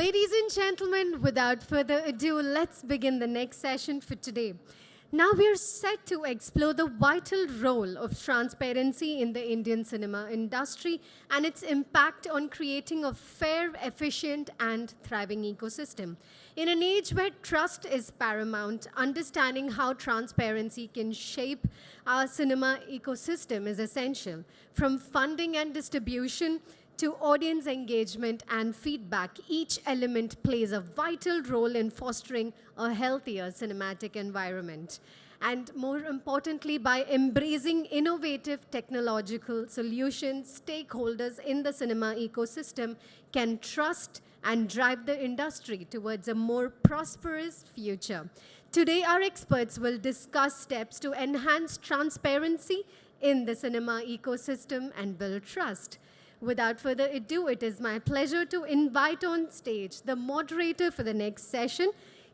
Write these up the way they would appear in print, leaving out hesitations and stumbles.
Ladies and gentlemen, without further ado, let's begin the next session for today. Now we're set to explore the vital role of transparency in the Indian cinema industry and its impact on creating a fair, efficient, and thriving ecosystem. In an age where trust is paramount, understanding how transparency can shape our cinema ecosystem is essential. From funding and distribution to audience engagement and feedback, each element plays a vital role in fostering a healthier cinematic environment. And more importantly, by embracing innovative technological solutions, stakeholders in the cinema ecosystem can trust and drive the industry towards a more prosperous future. Today, our experts will discuss steps to enhance transparency in the cinema ecosystem and build trust. Without further ado, it is my pleasure to invite on stage the moderator for the next session.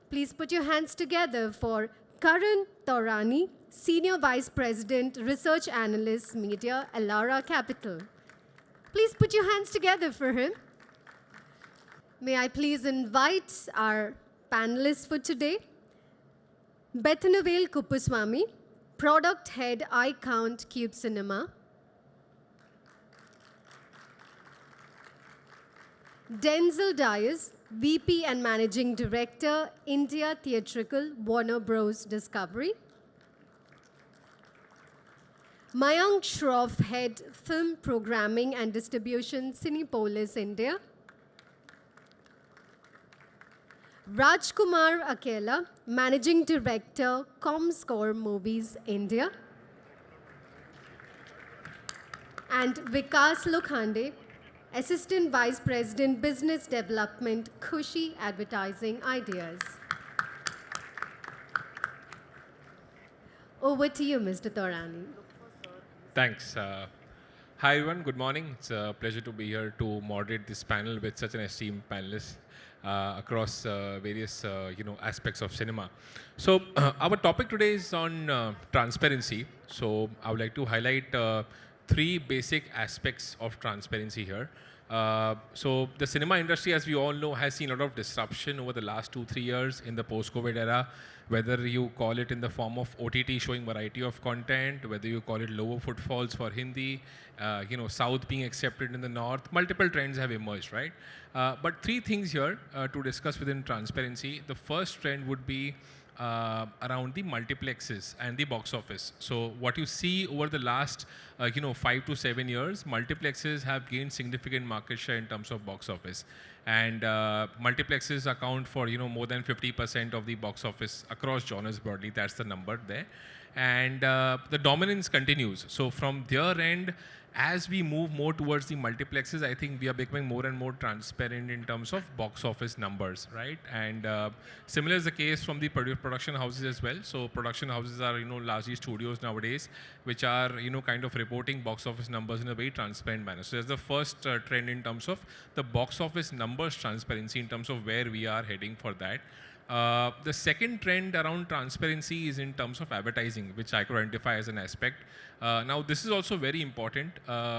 Please put your hands together for Karan Taurani, Senior Vice President, Research Analyst, Media, Elara Capital. Please put your hands together for him. May I please invite our panelists for today. Bethanavel Kuppusamy, Product Head, iCount, Qube Cinema. Denzil, VP and Managing Director, India Theatrical, Warner Bros. Discovery. Mayank, Shroff, Head, Film Programming and Distribution, Cinépolis, India. Rajkumar Akela, Managing Director, Comscore Movies, India. And Vikas Lokhande, Assistant Vice President, Business Development, Khushi Advertising Ideas. Over to you, Mr. Taurani. Thanks. Hi, everyone. Good morning. It's a pleasure to be here to moderate this panel with such an esteemed panelist across various aspects of cinema. So our topic today is on transparency. So I would like to highlight three basic aspects of transparency here. So the cinema industry, as we all know, has seen a lot of disruption over the last 2-3 years in the post-COVID era, whether you call it in the form of OTT showing variety of content, whether you call it lower footfalls for Hindi, South being accepted in the North, multiple trends have emerged, right? But three things here to discuss within transparency. The first trend would be around the multiplexes and the box office. So what you see over the last 5 to 7 years, multiplexes have gained significant market share in terms of box office. And multiplexes account for more than 50% of the box office across genres broadly. That's the number there. And the dominance continues. So from their end, as we move more towards the multiplexes, I think we are becoming more and more transparent in terms of box office numbers, right? And similar is the case from the production houses as well. So production houses are, largely studios nowadays, which are, kind of reporting box office numbers in a very transparent manner. So that's the first trend in terms of the box office numbers transparency in terms of where we are heading for that. The second trend around transparency is in terms of advertising, which I could identify as an aspect. Now, this is also very important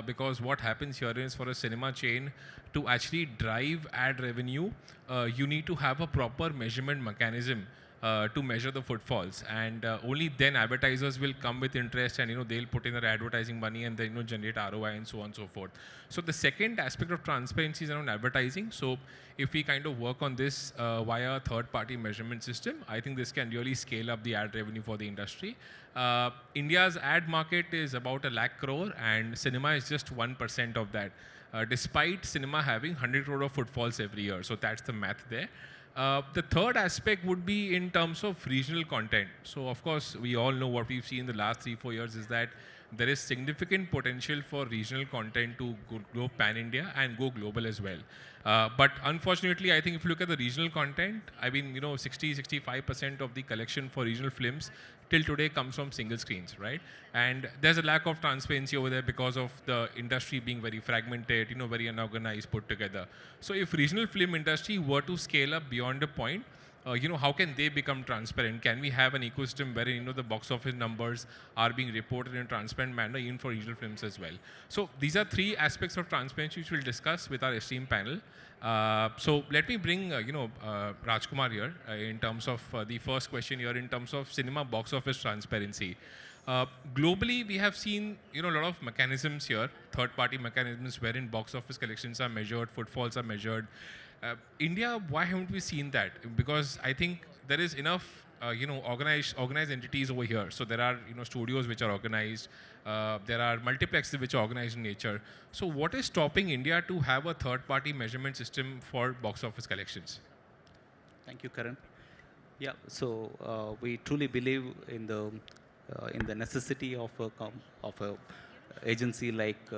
because what happens here is for a cinema chain to actually drive ad revenue, you need to have a proper measurement mechanism to measure the footfalls, and only then advertisers will come with interest, and they'll put in their advertising money and then generate ROI and so on and so forth. So the second aspect of transparency is around advertising. So if we kind of work on this via a third-party measurement system, I think this can really scale up the ad revenue for the industry. India's ad market is about 1 lakh crore, and cinema is just 1% of that, despite cinema having 100 crore of footfalls every year. So that's the math there. The third aspect would be in terms of regional content. So of course, we all know what we've seen in the last 3-4 years is that there is significant potential for regional content to go pan-India and go global as well. But unfortunately, I think if you look at the regional content, 60-65% of the collection for regional films till today comes from single screens, right? And there's a lack of transparency over there because of the industry being very fragmented, very unorganized, put together. So if regional film industry were to scale up beyond a point, how can they become transparent? Can we have an ecosystem wherein, the box office numbers are being reported in a transparent manner, even for regional films as well? So these are three aspects of transparency which we'll discuss with our esteemed panel. So let me bring, Rajkumar here in terms of the first question here in terms of cinema box office transparency. Globally, we have seen, a lot of mechanisms here, third-party mechanisms wherein box office collections are measured, footfalls are measured. India, why haven't we seen that? Because I think there is enough, organized entities over here. So there are, studios which are organized. There are multiplexes which are organized in nature. So what is stopping India to have a third-party measurement system for box office collections? Thank you, Karan. Yeah, so we truly believe in the necessity of a agency like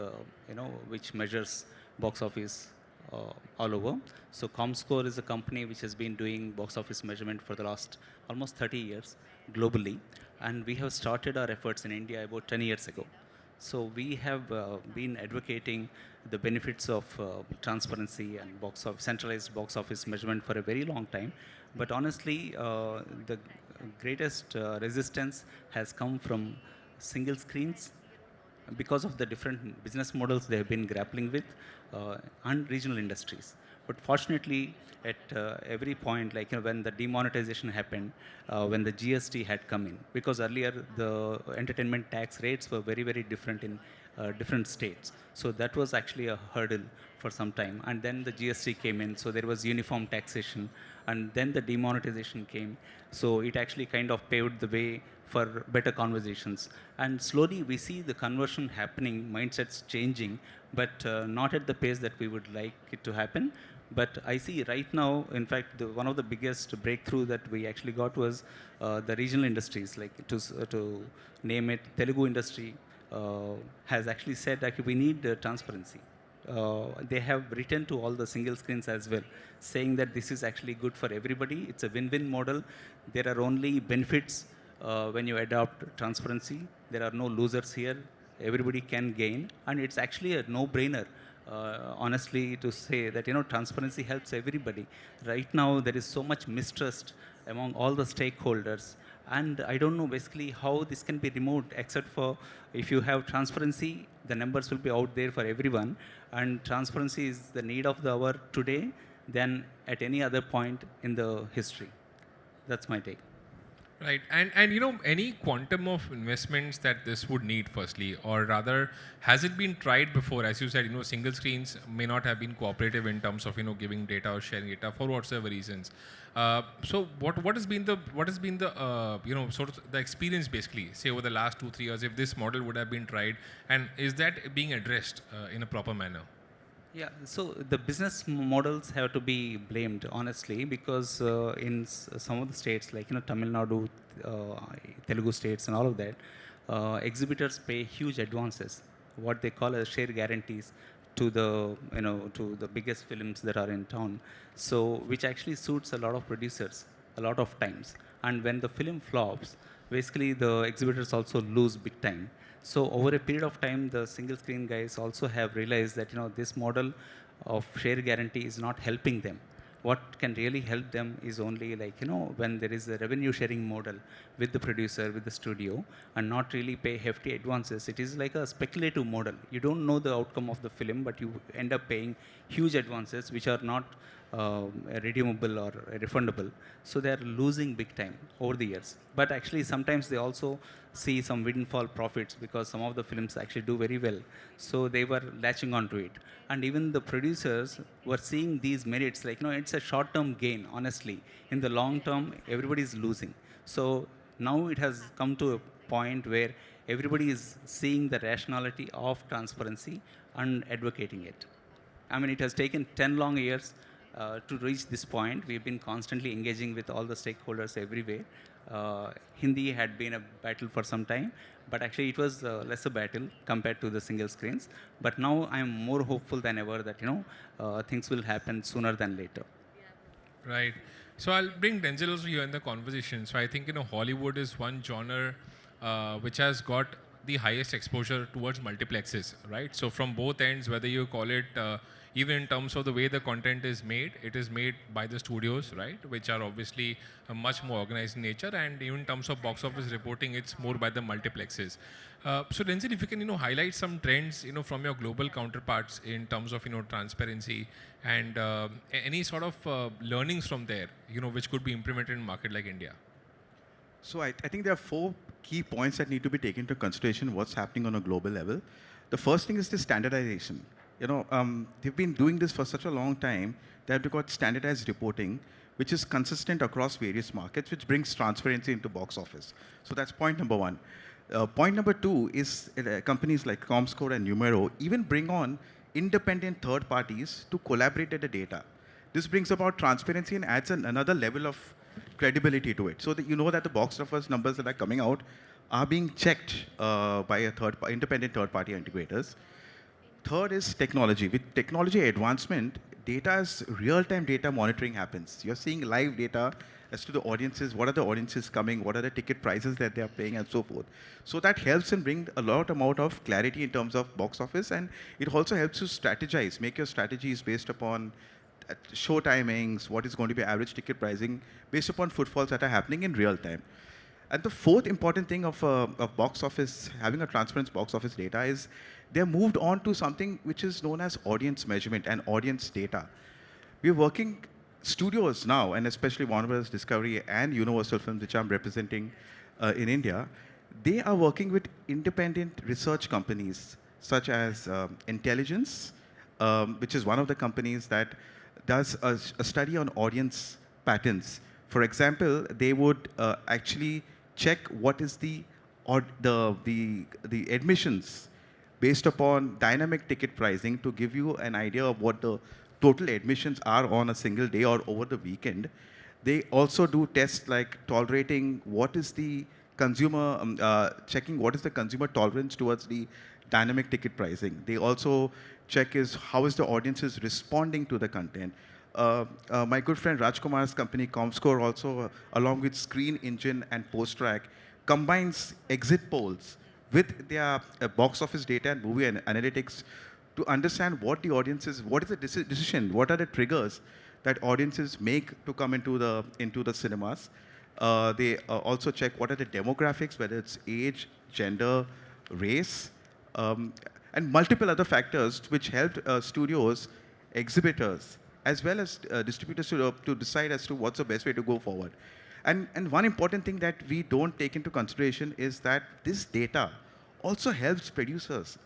which measures box office all over. So ComScore is a company which has been doing box office measurement for the last almost 30 years globally, and we have started our efforts in India about 10 years ago. So we have been advocating the benefits of transparency and centralized box office measurement for a very long time. But honestly, the greatest resistance has come from single screens because of the different business models they have been grappling with and regional industries. But fortunately, at every point, like when the demonetization happened, when the GST had come in, because earlier the entertainment tax rates were very, very different in different states. So that was actually a hurdle for some time. And then the GST came in, so there was uniform taxation. And then the demonetization came. So it actually kind of paved the way for better conversations. And slowly we see the conversion happening, mindsets changing, but not at the pace that we would like it to happen. But I see right now, in fact, one of the biggest breakthrough that we actually got was the regional industries, like to name it, Telugu industry has actually said that we need transparency. They have written to all the single screens as well, saying that this is actually good for everybody. It's a win-win model. There are only benefits when you adopt transparency. There are no losers here. Everybody can gain, and it's actually a no-brainer. Honestly, to say that transparency helps everybody. Right now, there is so much mistrust among all the stakeholders, and I don't know basically how this can be removed, except for if you have transparency, the numbers will be out there for everyone, and transparency is the need of the hour today than at any other point in the history. That's my take. Right, and any quantum of investments that this would need, firstly, or rather, has it been tried before? As you said, single screens may not have been cooperative in terms of giving data or sharing data for whatsoever reasons. So what has been the sort of the experience basically, say over the last 2-3 years, if this model would have been tried, and is that being addressed in a proper manner? Yeah, so the business models have to be blamed, honestly, because in some of the states, like Tamil Nadu, Telugu states, and all of that, exhibitors pay huge advances, what they call as share guarantees, to the biggest films that are in town. So, which actually suits a lot of producers, a lot of times. And when the film flops, basically the exhibitors also lose big time. So over a period of time, the single screen guys also have realized that this model of share guarantee is not helping them. What can really help them is only when there is a revenue sharing model with the producer, with the studio, and not really pay hefty advances. It is like a speculative model. You don't know the outcome of the film, but you end up paying huge advances which are not redeemable or refundable. So they are losing big time over the years. But actually sometimes they also see some windfall profits because some of the films actually do very well. So they were latching onto it. And even the producers were seeing these merits, it's a short-term gain, honestly. In the long term, everybody is losing. So now it has come to a point where everybody is seeing the rationality of transparency and advocating it. I mean, it has taken 10 long years to reach this point. We've been constantly engaging with all the stakeholders everywhere. Hindi had been a battle for some time, but actually it was less a battle compared to the single screens. But now I'm more hopeful than ever that things will happen sooner than later. Right. So I'll bring Denzil also here in the conversation. So I think Hollywood is one genre which has got the highest exposure towards multiplexes, right? So from both ends, whether you call it, even in terms of the way the content is made, it is made by the studios, right? Which are obviously much more organized in nature, and even in terms of box office reporting, it's more by the multiplexes. So Denzil, if you can, highlight some trends, from your global counterparts in terms of, transparency and any sort of learnings from there, which could be implemented in a market like India. So I think there are four key points that need to be taken into consideration what's happening on a global level. The first thing is the standardization. They've been doing this for such a long time. They have got standardized reporting, which is consistent across various markets, which brings transparency into box office. So that's point number one. Point number two is companies like Comscore and Numero even bring on independent third parties to collaborate at the data. This brings about transparency and adds another level of credibility to it. So that you know that the box office numbers that are coming out are being checked by independent third-party integrators. Third is technology. With technology advancement, real-time data monitoring happens. You're seeing live data as to the audiences, what are the audiences coming, what are the ticket prices that they are paying, and so forth. So that helps in bring a lot amount of clarity in terms of box office, and it also helps you strategize, make your strategies based upon show timings, what is going to be average ticket pricing, based upon footfalls that are happening in real time. And the fourth important thing of box office, having a transparent box office data is they're moved on to something which is known as audience measurement and audience data. We're working studios now, and especially Warner Bros. Discovery and Universal Films, which I'm representing in India, they are working with independent research companies such as Intelligence, which is one of the companies that does a study on audience patterns. For example, they would actually check what is the admissions based upon dynamic ticket pricing to give you an idea of what the total admissions are on a single day or over the weekend. They also do tests like tolerating what is the consumer, checking what is the consumer tolerance towards the dynamic ticket pricing. They also check is how is the audience is responding to the content. My good friend Rajkumar's company, Comscore, also, along with Screen Engine and PostTrack, combines exit polls with their box office data and movie analytics to understand what the audiences, what is the decision, what are the triggers that audiences make to come into the cinemas. They also check what are the demographics, whether it's age, gender, race, and multiple other factors which helped studios, exhibitors, as well as distributors to decide as to what's the best way to go forward. And one important thing that we don't take into consideration is that this data also helps producers,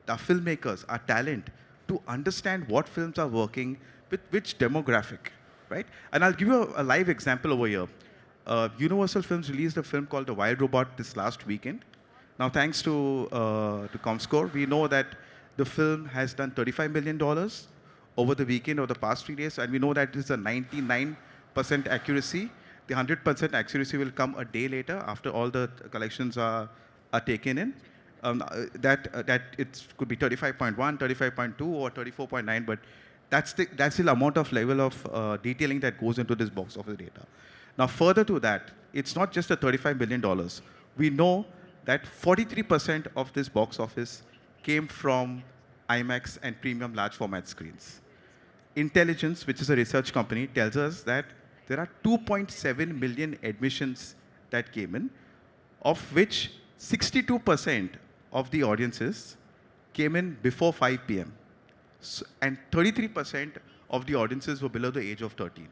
our filmmakers, our talent, to understand what films are working with which demographic, right? And I'll give you a live example over here. Universal Films released a film called The Wild Robot this last weekend. Now, thanks to Comscore, we know that the film has done $35 million over the weekend, over the past 3 days, and we know that it's a 99% accuracy. The 100% accuracy will come a day later after all the collections are taken in. That it could be 35.1, 35.2, or 34.9, but that's the amount of level of detailing that goes into this box office data. Now, further to that, it's not just the $35 million. We know that 43% of this box office came from IMAX and premium large format screens. Intelligence, which is a research company, tells us that there are 2.7 million admissions that came in, of which 62% of the audiences came in before 5 p.m. And 33% of the audiences were below the age of 13.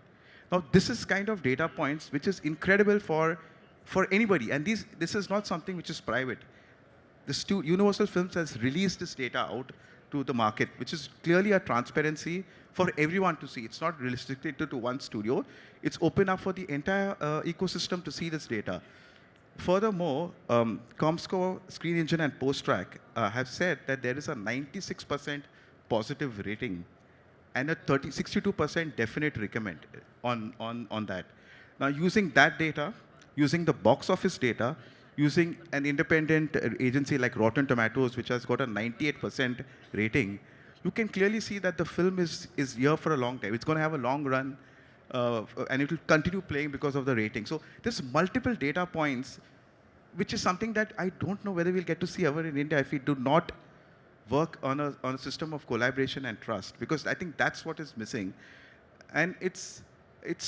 Now, this is kind of data points which is incredible for anybody. And this is not something which is private. Universal Films has released this data out to the market, which is clearly a transparency for everyone to see. It's not restricted to one studio. It's open up for the entire ecosystem to see this data. Furthermore, Comscore, Screen Engine, and PostTrack have said that there is a 96% positive rating and a 62% definite recommend on that. Now, using that data, using the box office data, using an independent agency like Rotten Tomatoes, which has got a 98% rating, you can clearly see that the film is here for a long time. It's going to have a long run, and it will continue playing because of the rating. So there's multiple data points which is something that I don't know whether we'll get to see ever in India if we do not work on a system of collaboration and trust, because I think that's what is missing. And it's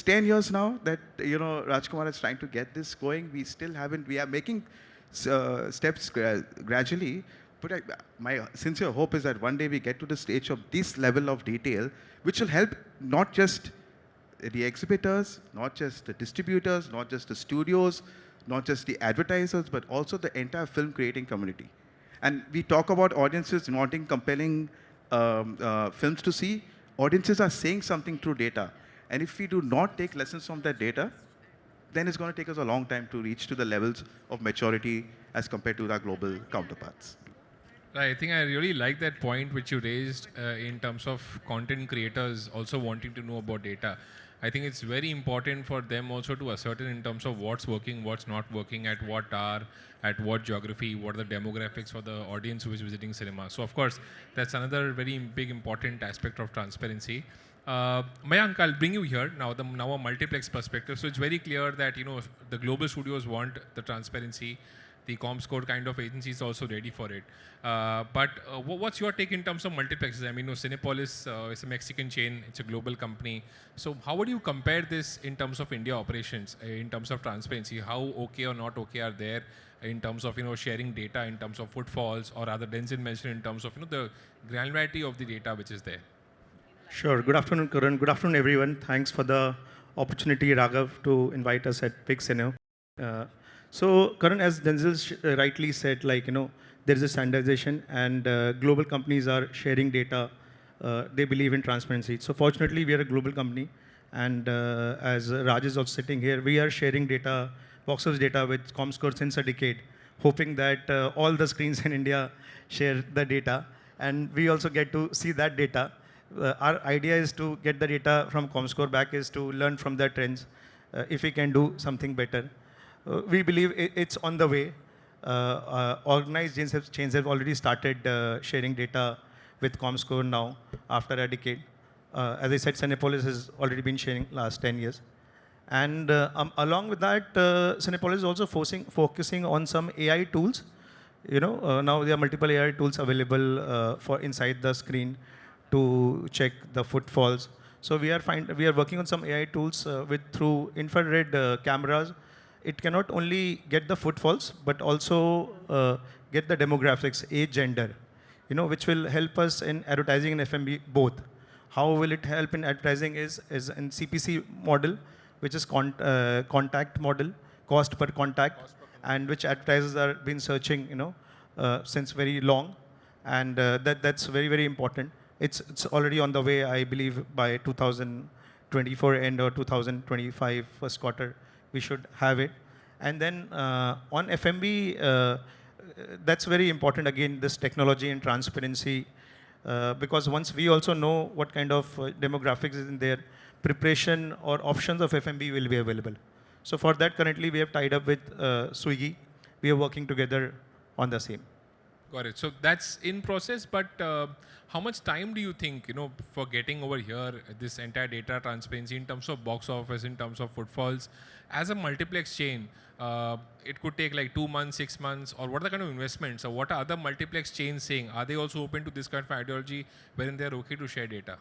10 years now that Rajkumar is trying to get this going. We still haven't. We are making steps gradually, but my sincere hope is that one day we get to the stage of this level of detail, which will help not just the exhibitors, not just the distributors, not just the studios, not just the advertisers, but also the entire film creating community. And we talk about audiences wanting compelling films to see. Audiences are saying something through data. And if we do not take lessons from that data, then it's going to take us a long time to reach to the levels of maturity as compared to our global counterparts. I think I really like that point which you raised in terms of content creators also wanting to know about data. I think it's very important for them also to ascertain in terms of what's working, what's not working, at what hour, at what geography, what are the demographics for the audience who is visiting cinema. So of course, that's another very big important aspect of transparency. Mayank, I'll bring you here now a multiplex perspective. So it's very clear that the global studios want the transparency. The Comscore kind of agency is also ready for it. But what's your take in terms of multiplexes? I mean, Cinépolis is a Mexican chain. It's a global company. So how would you compare this in terms of India operations, in terms of transparency? How okay or not okay are there in terms of sharing data, in terms of footfalls, or rather Denzil mentioned in terms of the granularity of the data which is there? Sure. Good afternoon, Karan. Good afternoon, everyone. Thanks for the opportunity, Raghav, to invite us at Big Cine. So, Karan, as Denzil rightly said, there is a standardization, and global companies are sharing data. They believe in transparency. So, fortunately, we are a global company, and as Raj is also sitting here, we are sharing data, box office data with Comscore since a decade, hoping that all the screens in India share the data, and we also get to see that data. Our idea is to get the data from Comscore back, is to learn from their trends, if we can do something better. We believe it's on the way. Organized chains have already started sharing data with Comscore now after a decade. As I said, Cinépolis has already been sharing last 10 years. And along with that, Cinépolis is also focusing on some AI tools. Now there are multiple AI tools available for inside the screen to check the footfalls. So we are working on some AI tools through infrared cameras. It cannot only get the footfalls, but also get the demographics, age, gender, which will help us in advertising and F&B both. How will it help in advertising is in CPC model, which is contact model, cost per contact, and which advertisers have been searching, since very long, and that's very, very important. It's already on the way. I believe by 2024 end or 2025 first quarter, we should have it. And then on F&B, that's very important. Again, this technology and transparency, because once we also know what kind of demographics is in there, preparation or options of F&B will be available. So for that, currently we have tied up with Swiggy. We are working together on the same. Got it. So that's in process, but how much time do you think, for getting over here, this entire data transparency in terms of box office, in terms of footfalls, as a multiplex chain, it could take like 2 months, 6 months, or what are the kind of investments, or what are other multiplex chains saying? Are they also open to this kind of ideology wherein they're okay to share data?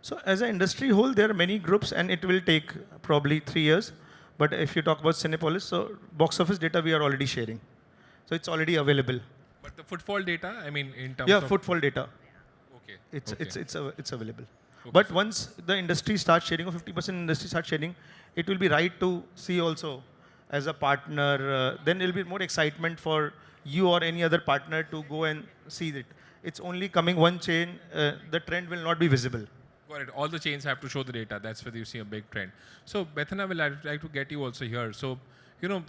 So as an industry whole, there are many groups, and it will take probably 3 years. But if you talk about Cinépolis, so box office data we are already sharing. So it's already available. But the footfall data, I mean, in terms of... Yeah, footfall data. Okay. It's available. Okay. But once the industry starts sharing, or 50% industry starts sharing, it will be right to see also as a partner. Then there will be more excitement for you or any other partner to go and see it. It's only coming one chain, the trend will not be visible. Got it. All the chains have to show the data. That's where you see a big trend. So, Bethanavel, I'd like to get you also here. So,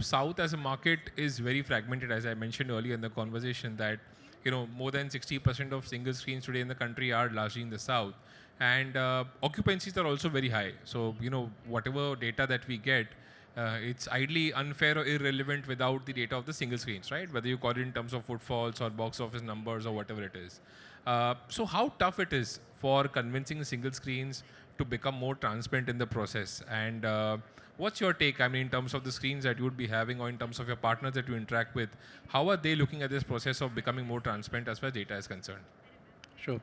South as a market is very fragmented, as I mentioned earlier in the conversation, that, more than 60% of single screens today in the country are largely in the South. And occupancies are also very high. So, whatever data that we get, it's ideally unfair or irrelevant without the data of the single screens, right? Whether you call it in terms of footfalls or box office numbers or whatever it is. So how tough it is for convincing single screens to become more transparent in the process. And what's your take, I mean, in terms of the screens that you would be having or in terms of your partners that you interact with, how are they looking at this process of becoming more transparent as far as data is concerned? Sure.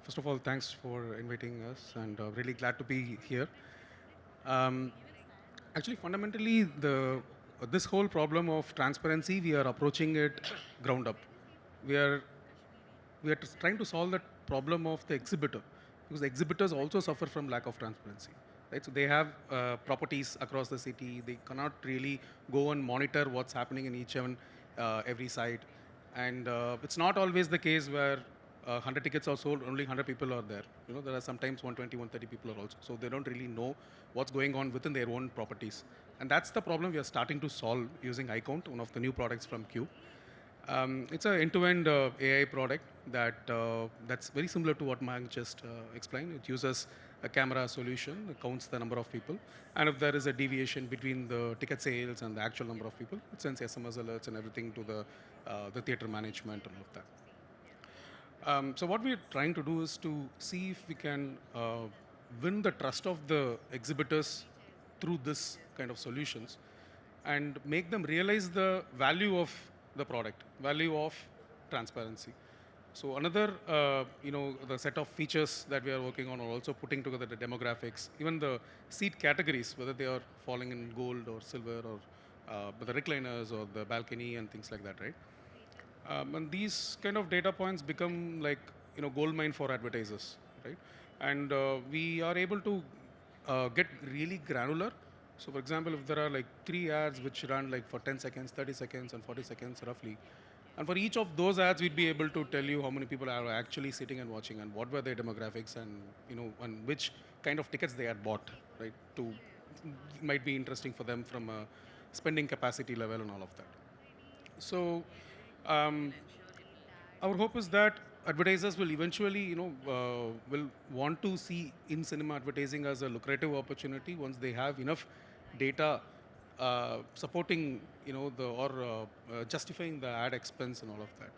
First of all, thanks for inviting us, and really glad to be here. Um, Actually, fundamentally, this whole problem of transparency, we are approaching it ground up. We are trying to solve that problem of the exhibitor, because the exhibitors also suffer from lack of transparency. Right? So they have properties across the city. They cannot really go and monitor what's happening in each and every site. And it's not always the case where 100 tickets are sold, only 100 people are there. You know, there are sometimes 120, 130 people are also. So they don't really know what's going on within their own properties. And that's the problem we are starting to solve using iCount, one of the new products from Qube. It's an end-to-end AI product that's very similar to what Mayank just explained. It uses a camera solution, it counts the number of people, and if there is a deviation between the ticket sales and the actual number of people, it sends SMS alerts and everything to the theater management and all of that. So what we're trying to do is to see if we can win the trust of the exhibitors through this kind of solutions and make them realize the value of the product, value of transparency. So another, the set of features that we are working on are also putting together the demographics, even the seat categories, whether they are falling in gold or silver or the recliners or the balcony and things like that, right? And these kind of data points become like gold mine for advertisers, right? And we are able to get really granular. So, for example, if there are like 3 ads which run like for 10 seconds, 30 seconds, and 40 seconds roughly, and for each of those ads, we'd be able to tell you how many people are actually sitting and watching, and what were their demographics, and and which kind of tickets they had bought, right? Might be interesting for them from a spending capacity level and all of that. So. Our hope is that advertisers will eventually, will want to see in cinema advertising as a lucrative opportunity once they have enough data supporting, justifying the ad expense and all of that.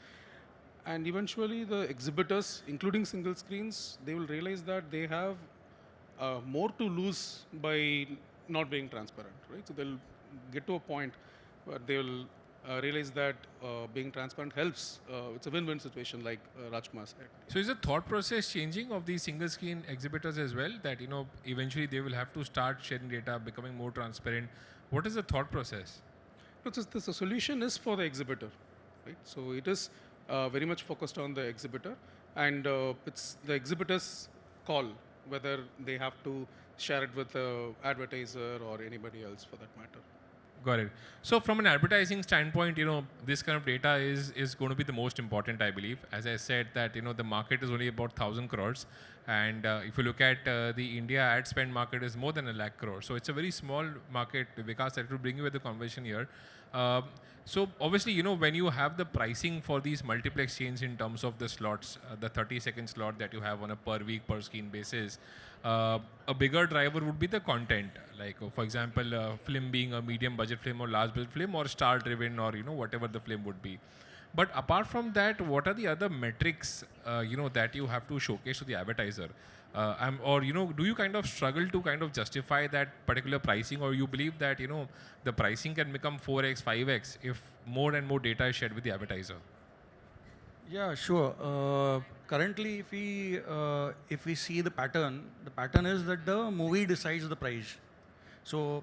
And eventually, the exhibitors, including single screens, they will realize that they have more to lose by not being transparent, right? So they'll get to a point where they will realize that being transparent helps. It's a win-win situation, like Rajkumar said. So is the thought process changing of these single screen exhibitors as well, that eventually they will have to start sharing data, becoming more transparent? What is the thought process? The solution is for the exhibitor, right? So it is very much focused on the exhibitor, and it's the exhibitor's call whether they have to share it with the advertiser or anybody else for that matter. Got it. So from an advertising standpoint, this kind of data is going to be the most important, I believe. As I said that, the market is only about 1,000 crores. And if you look at the India ad spend market is more than 1 lakh crores. So it's a very small market. Vikas, I will bring you with the conversation here. So obviously, when you have the pricing for these multiplex chains in terms of the slots, the 30-second slot that you have on a per week, per screen basis, a bigger driver would be the content. Like, for example, a film being a medium budget film or large budget film or star driven or, whatever the film would be. But apart from that, what are the other metrics, that you have to showcase to the advertiser? Do you kind of struggle to kind of justify that particular pricing, or you believe that, the pricing can become 4x, 5x if more and more data is shared with the advertiser? Yeah, sure. Currently, if we see the pattern is that the movie decides the price. So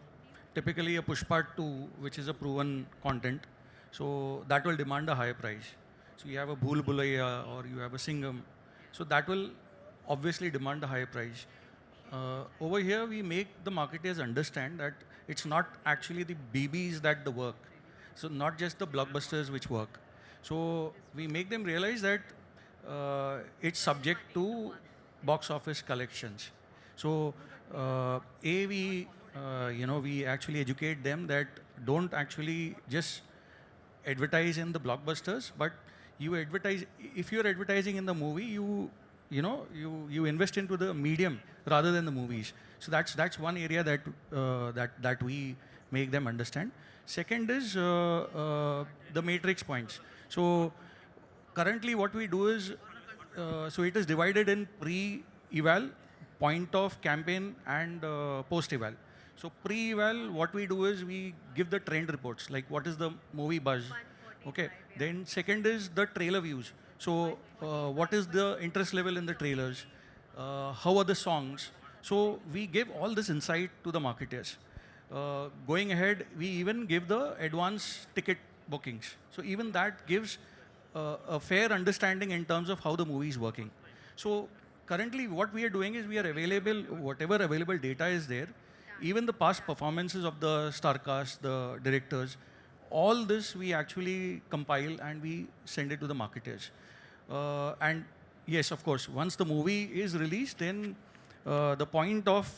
typically a Pushpa 2, which is a proven content, so that will demand a higher price. So you have a Bhool Bhulaiya or you have a Singham, so that will obviously demand a higher price. Over here, we make the marketers understand that it's not actually the BBs that the work, so not just the blockbusters which work. So we make them realize that it's subject to box office collections. So we actually educate them that don't actually just advertise in the blockbusters, but you advertise. If you're advertising in the movie, you invest into the medium rather than the movies. So that's one area that we make them understand. Second is the matrix points. So currently what we do is, so it is divided in pre-eval, point of campaign and post-eval. So pre-eval, what we do is we give the trend reports, like what is the movie buzz. Okay. Then second is the trailer views. So what is the interest level in the trailers? How are the songs? So we give all this insight to the marketers. Going ahead, we even give the advance ticket bookings. So even that gives a fair understanding in terms of how the movie is working. So currently what we are doing is we are available, whatever available data is there, even the past performances of the star cast, the directors, all this we actually compile and we send it to the marketers. And yes, of course, once the movie is released, then the point of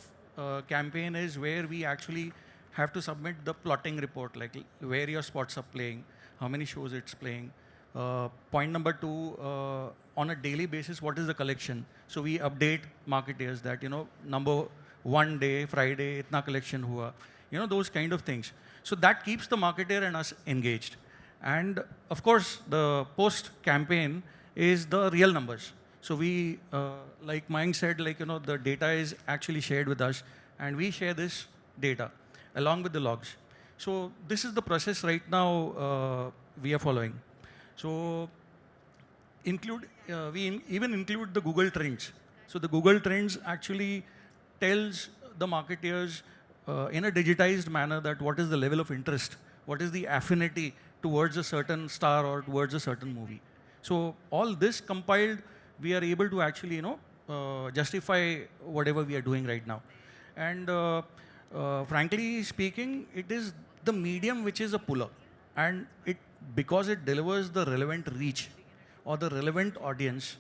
campaign is where we actually have to submit the plotting report, like where your spots are playing, how many shows it's playing. Point number two, on a daily basis, what is the collection? So we update marketers that, number one day, Friday, itna collection hua. Those kind of things. So that keeps the marketer and us engaged. And of course, the post-campaign is the real numbers. So we, like Mayank said, the data is actually shared with us, and we share this data along with the logs. So this is the process right now we are following. So we even include the Google Trends. So the Google Trends actually tells the marketeers in a digitized manner that what is the level of interest, what is the affinity towards a certain star or towards a certain movie. So all this compiled, we are able to actually, justify whatever we are doing right now. And frankly speaking, it is the medium which is a puller. And because it delivers the relevant reach or the relevant audience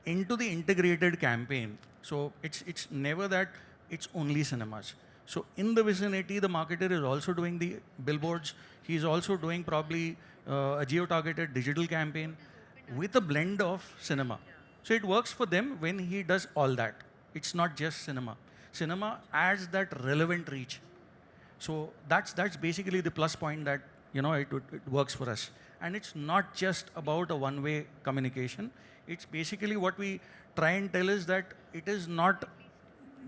into the integrated campaign. So it's never that it's only cinemas. So in the vicinity, the marketer is also doing the billboards. He's also doing probably a geo-targeted digital campaign with a blend of cinema. So it works for them when he does all that. It's not just cinema. Cinema adds that relevant reach. So that's basically the plus point that it works for us. And it's not just about a one-way communication. It's basically what we try and tell is that it is not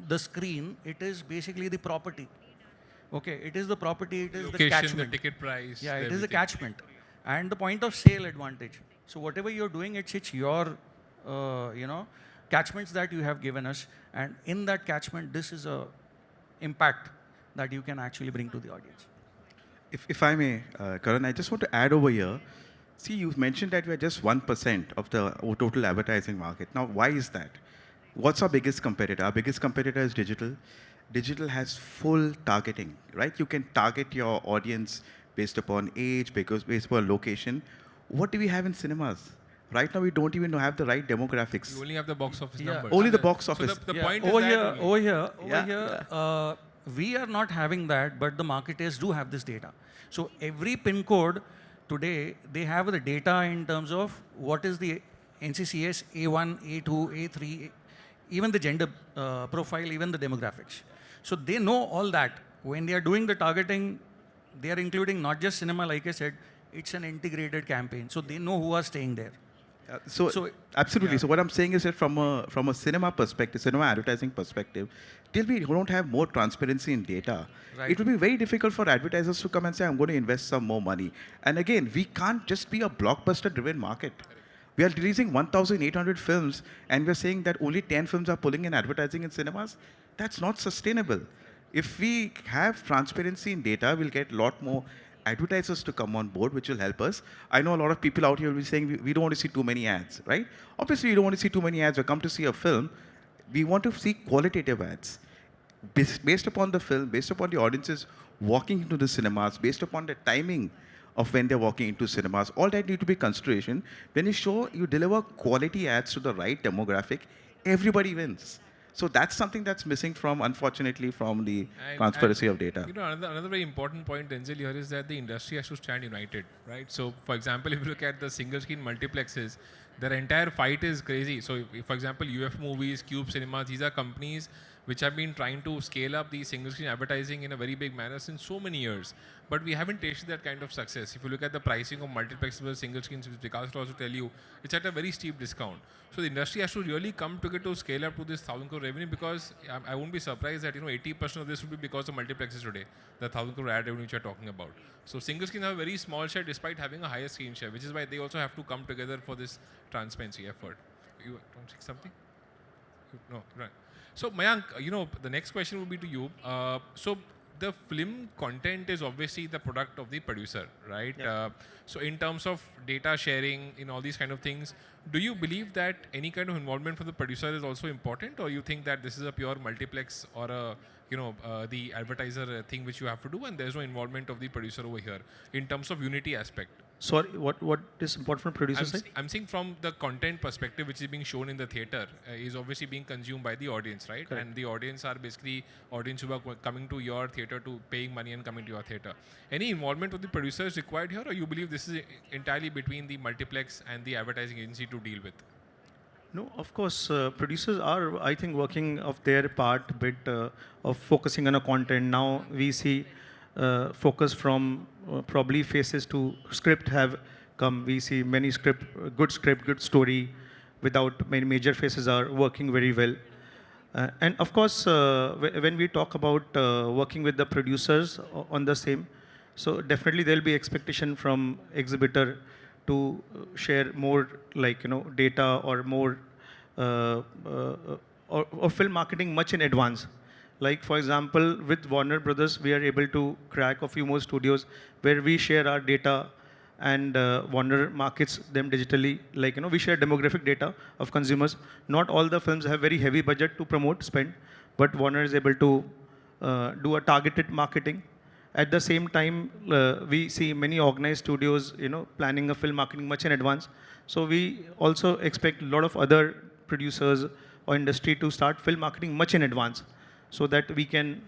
the screen, it is basically the property. Okay, it is the property, it is Location, the catchment. the ticket price. Yeah, it is the everything. catchment. And the point of sale advantage. So whatever you're doing, it's your, catchments that you have given us. And in that catchment, this is a impact that you can actually bring to the audience. If I may, Karan, I just want to add over here. See, you've mentioned that we are just 1% of the total advertising market. Now, why is that? What's our biggest competitor? Our biggest competitor is digital. Digital has full targeting, right? You can target your audience based upon age, based upon location. What do we have in cinemas? Right now, we don't even have the right demographics. You only have the box office Yeah. numbers. Only the box So office. the point is over that here, only. over here, we are not having that, but the marketers do have this data. So every pin code today, they have the data in terms of what is the NCCS A1, A2, A3, even the gender profile, even the demographics. So they know all that. When they are doing the targeting, they are including not just cinema, like I said, it's an integrated campaign. So they know who are staying there. So absolutely. yeah. So what I'm saying is that from a cinema perspective, cinema advertising perspective, till we don't have more transparency in data, Right. it will be very difficult for advertisers to come and say, I'm going to invest some more money. And again, we can't just be a blockbuster-driven market. We are releasing 1,800 films, and we're saying that only 10 films are pulling in advertising in cinemas. That's not sustainable. If we have transparency in data, we'll get a lot more advertisers to come on board, which will help us. I know a lot of people out here will be saying we don't want to see too many ads, right? Obviously, we don't want to see too many ads. We come to see a film. We want to see qualitative ads. Based upon the film, based upon the audiences walking into the cinemas, based upon the timing of when they're walking into cinemas, all that need to be consideration. When you deliver quality ads to the right demographic, everybody wins. So that's something that's missing from, unfortunately, from the transparency of data. Another very important point, Denzil, here is that the industry has to stand united, right? So, for example, if you look at the single screen multiplexes, their entire fight is crazy. So, if, for example, UF Movies, Qube Cinemas, these are companies which have been trying to scale up the single screen advertising in a very big manner since so many years. But we haven't tasted that kind of success. If you look at the pricing of multiplex versus single screens, which Vikas will also tell you, it's at a very steep discount. So the industry has to really come together to scale up to this 1,000 crore revenue, because I won't be surprised that 80% of this would be because of multiplexes today, the 1,000 crore ad revenue which you're talking about. So single screens have a very small share despite having a higher screen share, which is why they also have to come together for this transparency effort. You want to say something? No, right. So Mayank, the next question would be to you. So the film content is obviously the product of the producer, right? Yeah. So in terms of data sharing, in all these kind of things, do you believe that any kind of involvement for the producer is also important, or you think that this is a pure multiplex or the advertiser thing which you have to do, and there's no involvement of the producer over here in terms of unity aspect? Sorry, what is important from producer side? I'm saying from the content perspective, which is being shown in the theater, is obviously being consumed by the audience, right? Correct. And the audience are basically audience who are coming to your theater, to paying money and coming to your theater. Any involvement of the producer is required here, or you believe this is entirely between the multiplex and the advertising agency to deal with? No, of course, producers are, I think, working of their part a bit of focusing on a content. Now we see focus from probably faces to script have come. We see many good script, good story, without many major faces are working very well. And of course, when we talk about working with the producers on the same, so definitely there'll be expectation from exhibitor to share more data or more or film marketing much in advance. Like for example, with Warner Brothers, we are able to crack a few more studios where we share our data and Warner markets them digitally. We share demographic data of consumers. Not all the films have very heavy budget to promote, spend, but Warner is able to do a targeted marketing. At the same time, we see many organized studios, planning a film marketing much in advance. So we also expect a lot of other producers or industry to start film marketing much in advance, so that we can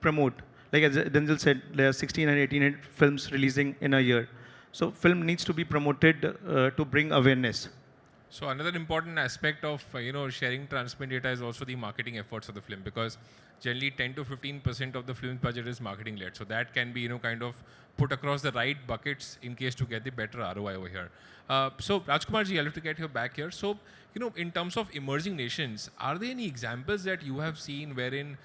promote. Like as Denzil said, there are 16 and 18 films releasing in a year. So film needs to be promoted to bring awareness. So another important aspect of sharing transparent data is also the marketing efforts of the film, because generally 10 to 15% of the film budget is marketing led. So that can be kind of put across the right buckets in case to get the better ROI over here. So Rajkumar ji, I'll have to get you back here. So in terms of emerging nations, are there any examples that you have seen wherein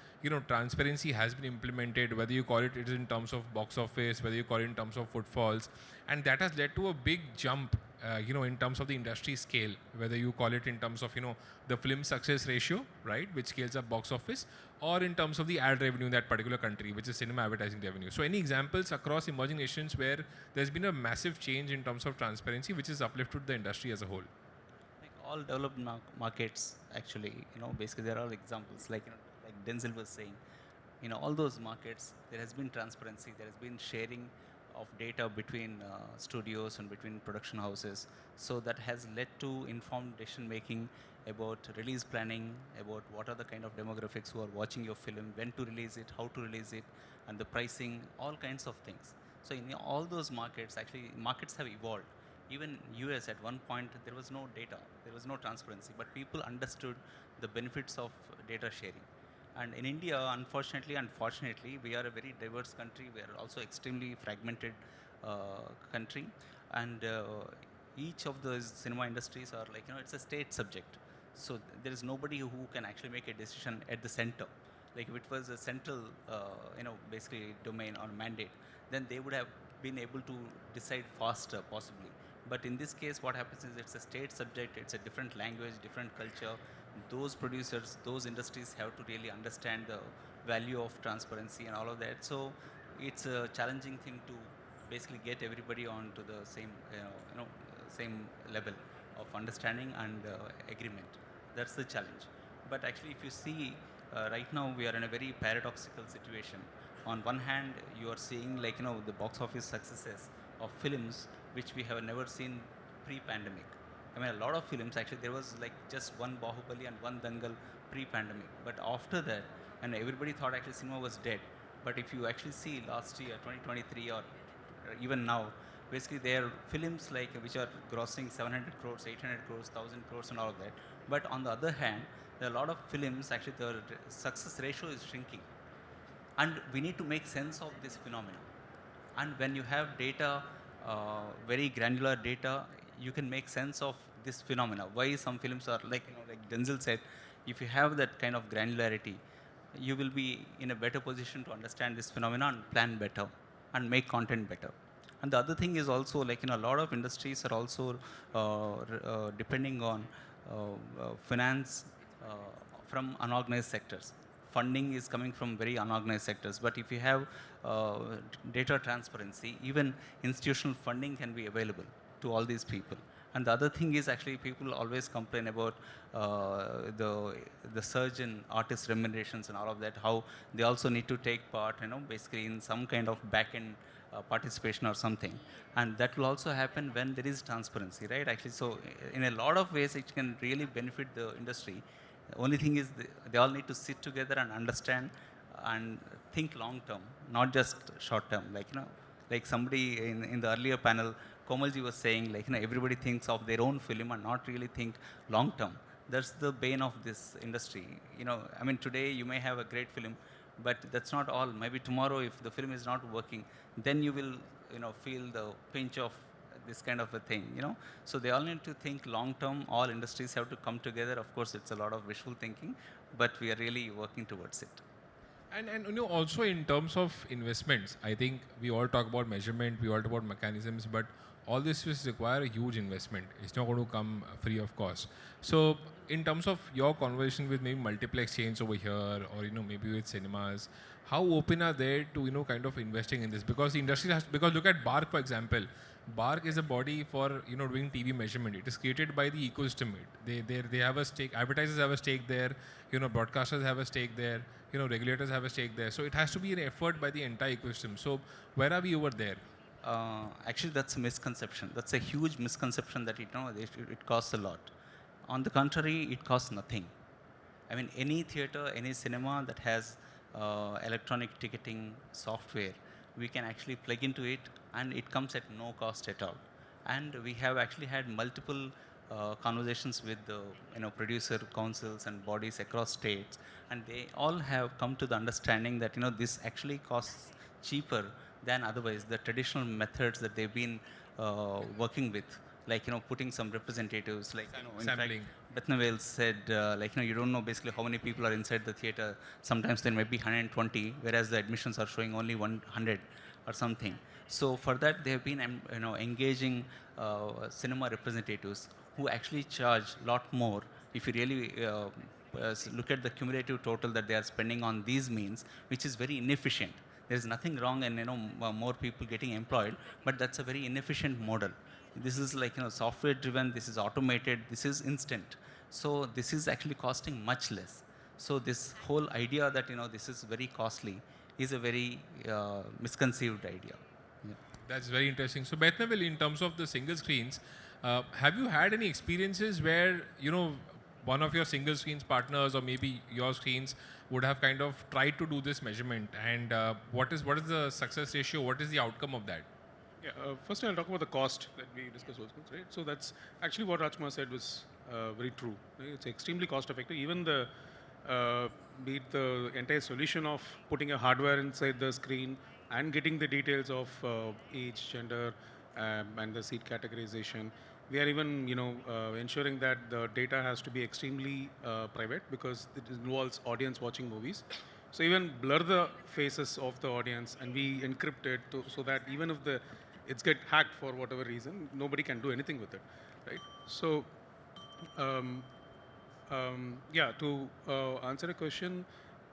transparency has been implemented, whether you call it is in terms of box office, whether you call it in terms of footfalls, and that has led to a big jump in terms of the industry scale, whether you call it in terms of the film success ratio, right, which scales up box office, or in terms of the ad revenue in that particular country, which is cinema advertising revenue. So any examples across emerging nations where there's been a massive change in terms of transparency, which has uplifted the industry as a whole? Like all developed markets, actually, basically there are examples like Denzil was saying, all those markets, there has been transparency, there has been sharing of data between studios and between production houses. So that has led to informed decision making about release planning, about what are the kind of demographics who are watching your film, when to release it, how to release it, and the pricing, all kinds of things. So in all those markets, actually, markets have evolved. Even US at one point, there was no data, there was no transparency, but people understood the benefits of data sharing. And in India, unfortunately and fortunately, we are a very diverse country. We are also extremely fragmented country. And each of the cinema industries are it's a state subject. So there is nobody who can actually make a decision at the center. Like if it was a central, basically domain or mandate, then they would have been able to decide faster, possibly. But in this case, what happens is it's a state subject, it's a different language, different culture. Those producers, those industries have to really understand the value of transparency and all of that. So it's a challenging thing to basically get everybody onto the same, same level of understanding and agreement. That's the challenge. But actually, if you see, right now we are in a very paradoxical situation. On one hand, you are seeing the box office successes of films which we have never seen pre-pandemic. I mean, a lot of films, actually, there was just one Bahubali and one Dangal pre-pandemic. But after that, and everybody thought actually cinema was dead. But if you actually see last year, 2023, or even now, basically there are films which are grossing 700 crores, 800 crores, 1,000 crores and all of that. But on the other hand, there are a lot of films, actually the success ratio is shrinking. And we need to make sense of this phenomenon. And when you have data, very granular data, you can make sense of this phenomena. Why some films are like, like Denzil said, if you have that kind of granularity, you will be in a better position to understand this phenomenon and plan better and make content better. And the other thing is also like, a lot of industries are also depending on finance from unorganized sectors. Funding is coming from very unorganized sectors. But if you have data transparency, even institutional funding can be available to all these people. And the other thing is actually people always complain about the surge in artist remunerations and all of that, how they also need to take part, basically in some kind of back-end participation or something. And that will also happen when there is transparency, right? Actually, so in a lot of ways, it can really benefit the industry. The only thing is they all need to sit together and understand and think long term, not just short term. Like somebody in the earlier panel, Komalji was saying, everybody thinks of their own film and not really think long term. That's the bane of this industry. I mean, today you may have a great film, but that's not all. Maybe tomorrow, if the film is not working, then you will, feel the pinch of this kind of a thing, So they all need to think long term. All industries have to come together. Of course, it's a lot of wishful thinking, but we are really working towards it. And also in terms of investments, I think we all talk about measurement, we all talk about mechanisms, but all this will require a huge investment. It's not going to come free of cost. So in terms of your conversation with maybe multiplex chains over here, or maybe with cinemas, how open are they to kind of investing in this? Because the industry because look at Bark, for example. Bark is a body for doing TV measurement. It is created by the ecosystem. They have a stake. Advertisers have a stake there. Broadcasters have a stake there. Regulators have a stake there. So it has to be an effort by the entire ecosystem. So where are we over there? Actually, that's a misconception. That's a huge misconception that it costs a lot. On the contrary, it costs nothing. I mean, any theater, any cinema that has electronic ticketing software, we can actually plug into it, and it comes at no cost at all. And we have actually had multiple conversations with the producer councils and bodies across states, and they all have come to the understanding that this actually costs cheaper than otherwise the traditional methods that they've been working with, like putting some representatives, like in fact, Sampling. Bethanavel said, you don't know basically how many people are inside the theater. Sometimes there may be 120, whereas the admissions are showing only 100 or something. So for that, they have been engaging cinema representatives who actually charge a lot more. If you really look at the cumulative total that they are spending on these means, which is very inefficient. There is nothing wrong in more people getting employed, but that's a very inefficient model. This is like software driven. This is automated. This is instant. So this is actually costing much less. So this whole idea that this is very costly is a very misconceived idea. Yeah. That's very interesting. So Bethanavel, in terms of the single screens, have you had any experiences where one of your single screens partners or maybe your screens would have kind of tried to do this measurement, and what is the success ratio? What is the outcome of that? Yeah, first I'll talk about the cost that we discussed also, right? So that's actually what Rajkumar said was very true. Right? It's extremely cost effective. Even be it the entire solution of putting a hardware inside the screen and getting the details of age, gender, and the seat categorization. We are even, ensuring that the data has to be extremely private because it involves audience watching movies. So even blur the faces of the audience and we encrypt it so that even if it's get hacked for whatever reason, nobody can do anything with it, right? So, yeah, to answer a question,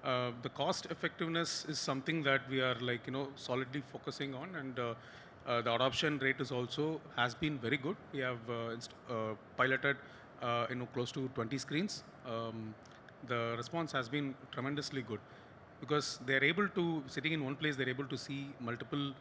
the cost effectiveness is something that we are solidly focusing on, and the adoption rate is also has been very good. We have piloted close to 20 screens. The response has been tremendously good because they're able to, sitting in one place, they're able to see multiple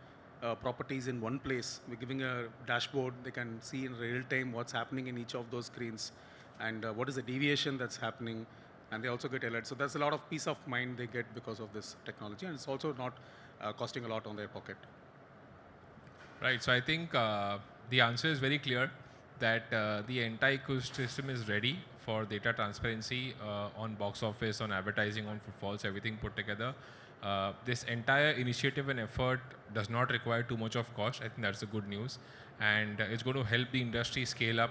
properties in one place. We're giving a dashboard. They can see in real time what's happening in each of those screens and what is the deviation that's happening. And they also get alerts. So there's a lot of peace of mind they get because of this technology. And it's also not costing a lot on their pocket. Right. So I think the answer is very clear that the entire ecosystem is ready for data transparency on box office, on advertising, on footfalls, everything put together. This entire initiative and effort does not require too much of cost. I think that's the good news. And it's going to help the industry scale up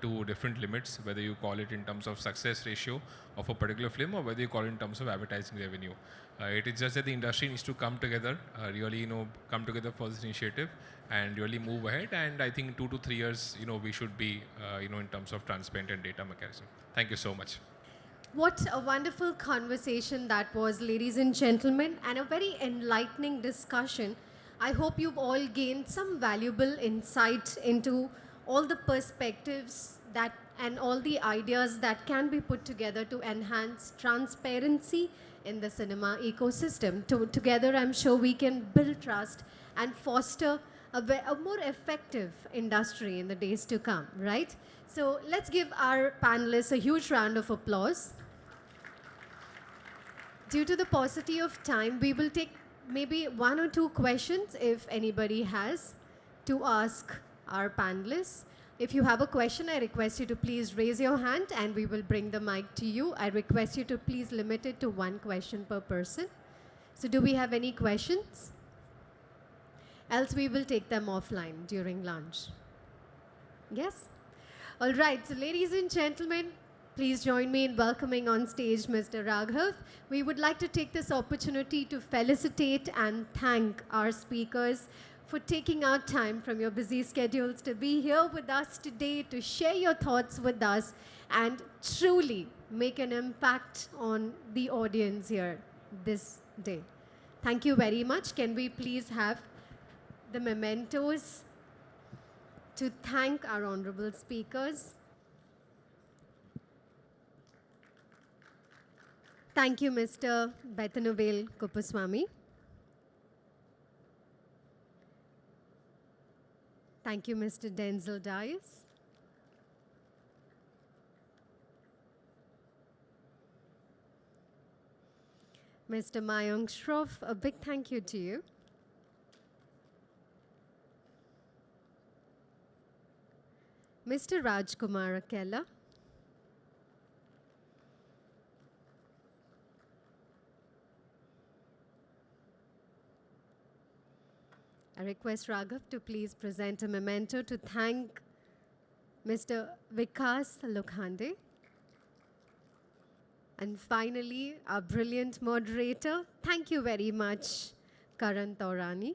to different limits, whether you call it in terms of success ratio of a particular film or whether you call it in terms of advertising revenue. It is just that the industry needs to come together, really, come together for this initiative and really move ahead. And I think 2 to 3 years, we should be, in terms of transparent and data mechanism. Thank you so much. What a wonderful conversation that was, ladies and gentlemen, and a very enlightening discussion. I hope you've all gained some valuable insight into all the perspectives that and all the ideas that can be put together to enhance transparency in the cinema ecosystem. Together, I'm sure we can build trust and foster a more effective industry in the days to come, right? So let's give our panelists a huge round of applause. Due to the paucity of time, we will take maybe 1 or 2 questions if anybody has to ask our panelists. If you have a question, I request you to please raise your hand and we will bring the mic to you. I request you to please limit it to 1 question per person. So do we have any questions? Else we will take them offline during lunch. Yes? All right, so ladies and gentlemen, please join me in welcoming on stage Mr. Raghav. We would like to take this opportunity to felicitate and thank our speakers for taking out time from your busy schedules to be here with us today, to share your thoughts with us, and truly make an impact on the audience here this day. Thank you very much. Can we please have the mementos to thank our honorable speakers? Thank you, Mr. Bethanavel Kuppusamy. Thank you, Mr. Denzil Dias. Mr. Mayank Shroff, a big thank you to you. Mr. Rajkumar Akella. I request Raghav to please present a memento to thank Mr. Vikas Lokhande. And finally, our brilliant moderator, thank you very much, Karan Taurani.